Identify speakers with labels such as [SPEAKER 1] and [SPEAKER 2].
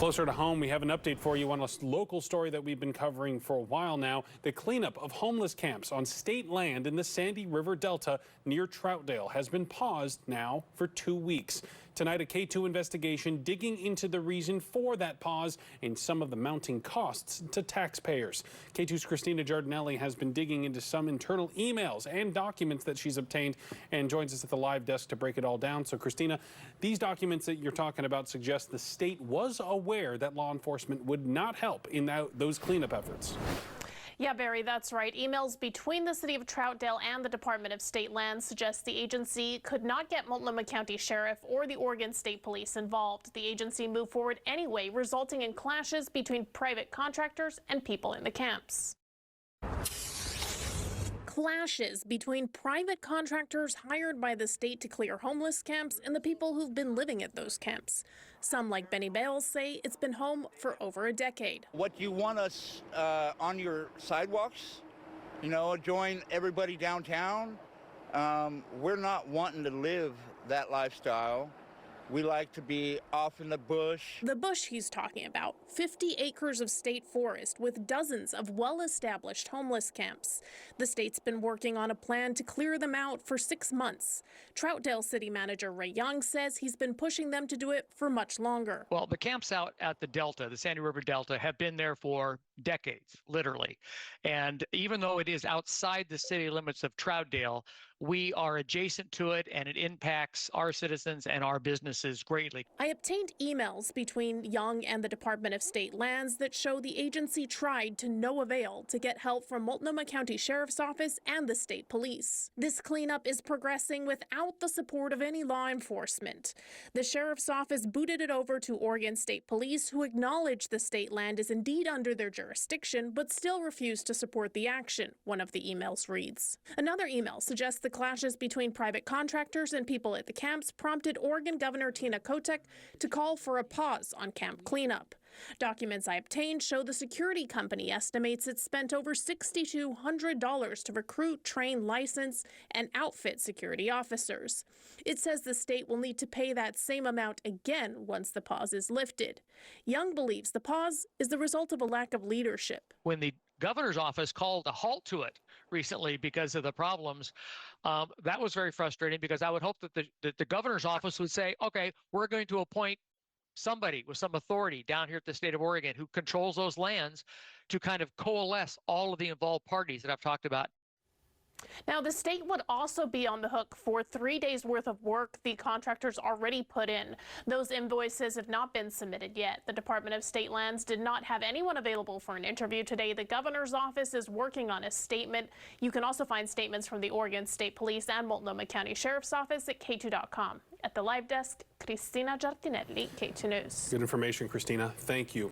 [SPEAKER 1] Closer to home, we have an update for you on a local story that we've been covering for a while now. The cleanup of homeless camps on state land in the Sandy River Delta near Troutdale has been paused now for 2 weeks. Tonight, a KATU investigation digging into the reason for that pause and some of the mounting costs to taxpayers. KATU's Christina Giardinelli has been digging into some internal emails and documents that she's obtained and joins us at the live desk to break it all down. So, Christina, these documents that you're talking about suggest the state was aware that law enforcement would not help in those cleanup efforts.
[SPEAKER 2] Yeah, Barry, that's right. Emails between the city of Troutdale and the Department of State Lands suggest the agency could not get Multnomah County Sheriff or the Oregon State Police involved. The agency moved forward anyway, resulting in clashes between private contractors and people in the camps. Clashes between private contractors hired by the state to clear homeless camps and the people who've been living at those camps. Some, like Benny Bales, say it's been home for over a decade.
[SPEAKER 3] What you want us on your sidewalks, join everybody downtown. We're not wanting to live that lifestyle. We like to be off in the bush.
[SPEAKER 2] The bush he's talking about, 50 acres of state forest with dozens of well-established homeless camps. The state's been working on a plan to clear them out for 6 months. Troutdale City Manager Ray Young says he's been pushing them to do it for much longer.
[SPEAKER 4] Well, the camps out at the Delta, the Sandy River Delta, have been there for decades, literally. And even though it is outside the city limits of Troutdale, we are adjacent to it, and it impacts our citizens and our businesses greatly.
[SPEAKER 2] I obtained emails between Young and the Department of State Lands that show the agency tried to no avail to get help from Multnomah County Sheriff's Office and the state police. This cleanup is progressing without the support of any law enforcement. The Sheriff's Office booted it over to Oregon State Police, who acknowledge the state land is indeed under their jurisdiction, but still refuse to support the action, one of the emails reads. Another email suggests the clashes between private contractors and people at the camps prompted Oregon Governor Tina Kotek to call for a pause on camp cleanup. Documents I obtained show the security company estimates it spent over $6,200 to recruit, train, license, and outfit security officers. It says the state will need to pay that same amount again once the pause is lifted. Young believes the pause is the result of a lack of leadership.
[SPEAKER 4] When the governor's office called a halt to it recently because of the problems, that was very frustrating, because I would hope that the governor's office would say, okay, we're going to appoint somebody with some authority down here at the state of Oregon who controls those lands to kind of coalesce all of the involved parties that I've talked about.
[SPEAKER 2] Now, the state would also be on the hook for 3 days worth of work the contractors already put in. Those invoices have not been submitted yet. The Department of State Lands did not have anyone available for an interview today. The governor's office is working on a statement. You can also find statements from the Oregon State Police and Multnomah County Sheriff's Office at KATU.com. At the live desk, Christina Giardinelli, KATU News.
[SPEAKER 1] Good information, Christina. Thank you.